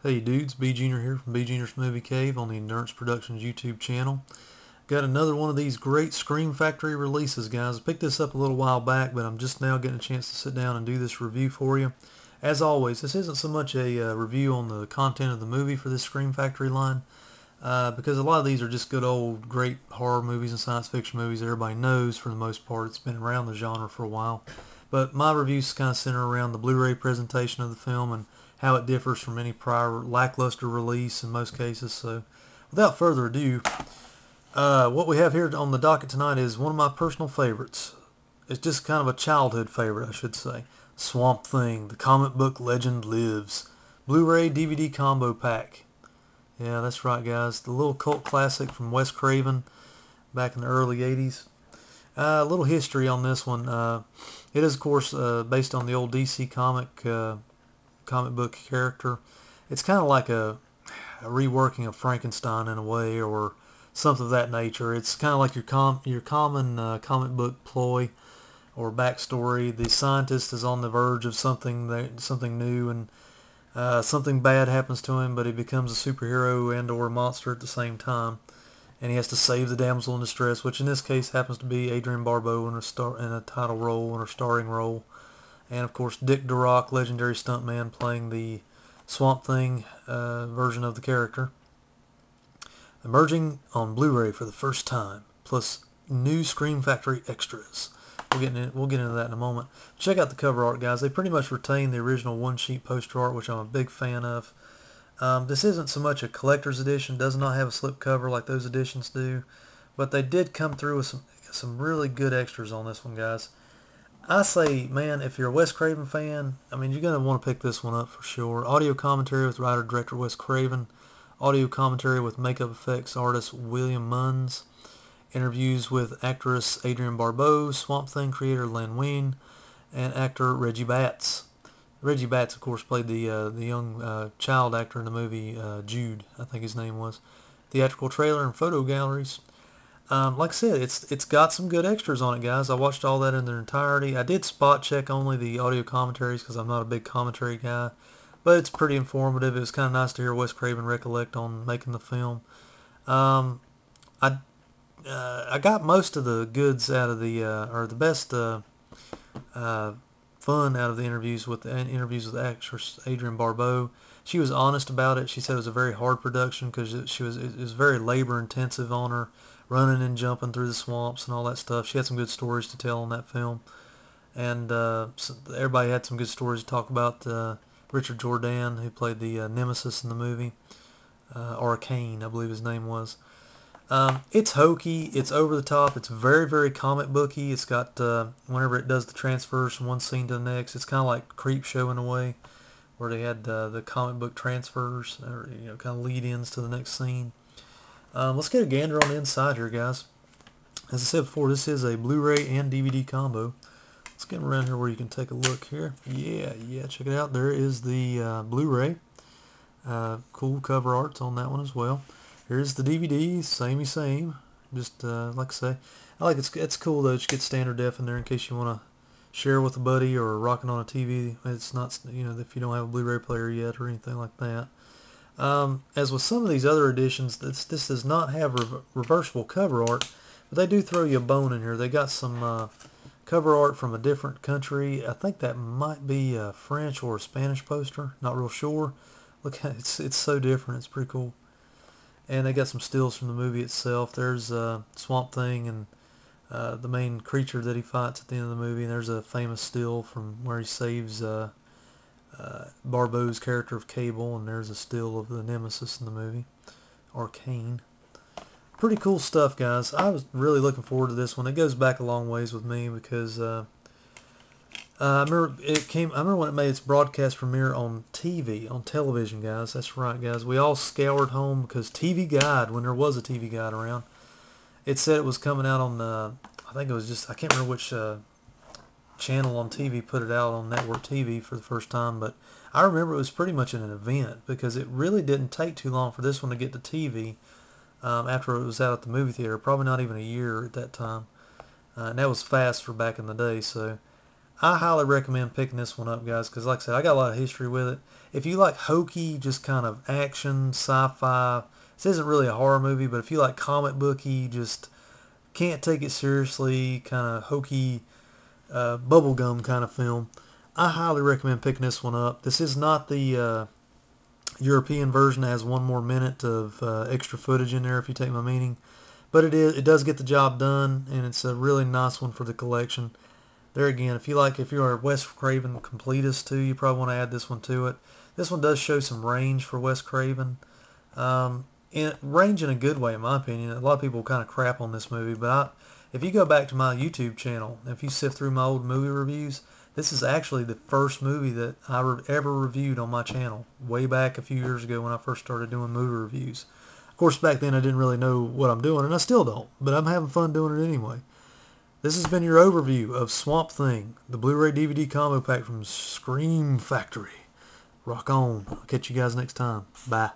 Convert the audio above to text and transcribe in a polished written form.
Hey dudes, B Junior here from B Junior's Movie Cave on the Endurance Productions YouTube channel. Got another one of these great Scream Factory releases, guys. I picked this up a little while back, but I'm just now getting a chance to sit down and do this review for you. As always, this isn't so much a review on the content of the movie for this Scream Factory line, because a lot of these are just good old great horror movies and science fiction movies that everybody knows for the most part. It's been around the genre for a while. But my reviews kind of center around the Blu-ray presentation of the film and how it differs from any prior lackluster release in most cases. So without further ado, what we have here on the docket tonight is one of my personal favorites. It's just kind of a childhood favorite, I should say. Swamp Thing, the comic book legend lives. Blu-ray DVD combo pack. Yeah, that's right, guys. The little cult classic from Wes Craven back in the early 80s. A little history on this one. It is, of course, based on the old DC comic book character. It's kind of like a reworking of Frankenstein in a way, or something of that nature. It's kind of like your common comic book ploy or backstory. The scientist is on the verge of something new, and something bad happens to him, but he becomes a superhero and or monster at the same time. And he has to save the damsel in distress, which in this case happens to be Adrienne Barbeau in a title role, in her starring role. And of course, Dick Durock, legendary stuntman, playing the Swamp Thing version of the character. Emerging on Blu-ray for the first time, plus new Scream Factory extras. We'll get into that in a moment. Check out the cover art, guys. They pretty much retain the original one-sheet poster art, which I'm a big fan of. This isn't so much a collector's edition, does not have a slipcover like those editions do, but they did come through with some really good extras on this one, guys. I say, man, if you're a Wes Craven fan, I mean, you're going to want to pick this one up for sure. Audio commentary with writer-director Wes Craven, audio commentary with makeup effects artist William Munns, interviews with actress Adrienne Barbeau, Swamp Thing creator Len Wein, and actor Reggie Batts. Reggie Batts, of course, played the young child actor in the movie Jude, I think his name was. Theatrical trailer and photo galleries. Like I said, it's got some good extras on it, guys. I watched all that in their entirety. I did spot check only the audio commentaries because I'm not a big commentary guy, but it's pretty informative. It was kind of nice to hear Wes Craven recollect on making the film. Um, I got most of the goods out of or the best fun out of the interviews with actress Adrienne Barbeau. She was honest about it. She said it was a very hard production because it was very labor intensive on her, running and jumping through the swamps and all that stuff. She had some good stories to tell on that film, and so everybody had some good stories to talk about. Richard Jordan, who played the nemesis in the movie, Arcane, I believe his name was. It's hokey, it's over the top, it's very, very comic booky. It's got, whenever it does the transfers from one scene to the next, it's kind of like Creepshow in a way, where they had the comic book transfers, or, kind of lead-ins to the next scene. Let's get a gander on the inside here, guys. As I said before, this is a Blu-ray and DVD combo. Let's get around here where you can take a look here. Yeah, check it out. There is the Blu-ray. Cool cover arts on that one as well. Here's the DVD, same. Just like I say, it's cool though. Just get standard def in there in case you want to share with a buddy or rock it on a TV. It's not, if you don't have a Blu-ray player yet or anything like that. As with some of these other editions, this does not have reversible cover art, but they do throw you a bone in here. They got some cover art from a different country. I think that might be a French or a Spanish poster. Not real sure. Look, it's so different. It's pretty cool. And they got some stills from the movie itself. There's Swamp Thing and the main creature that he fights at the end of the movie. And there's a famous still from where he saves Barbeau's character of Cable. And there's a still of the nemesis in the movie, Arcane. Pretty cool stuff, guys. I was really looking forward to this one. It goes back a long ways with me because I remember when it made its broadcast premiere on TV, on television, guys. That's right, guys. We all scoured home because TV Guide, when there was a TV Guide around, it said it was coming out on I think it was I can't remember which channel on TV put it out on network TV for the first time, but I remember it was pretty much an event because it really didn't take too long for this one to get to TV after it was out at the movie theater. Probably not even a year at that time. And that was fast for back in the day, so I highly recommend picking this one up, guys, because like I said, I got a lot of history with it. If you like hokey, just kind of action, sci-fi, this isn't really a horror movie, but if you like comic booky, just can't take it seriously, kind of hokey, bubblegum kind of film, I highly recommend picking this one up. This is not the European version that has one more minute of extra footage in there, if you take my meaning. But it does get the job done, and it's a really nice one for the collection. There again, if you're a Wes Craven completist too, you probably want to add this one to it. This one does show some range for Wes Craven. Range in a good way, in my opinion. A lot of people kind of crap on this movie, but if you go back to my YouTube channel, if you sift through my old movie reviews, this is actually the first movie that I ever reviewed on my channel, way back a few years ago when I first started doing movie reviews. Of course, back then I didn't really know what I'm doing, and I still don't, but I'm having fun doing it anyway. This has been your overview of Swamp Thing, the Blu-ray DVD combo pack from Scream Factory. Rock on. I'll catch you guys next time. Bye.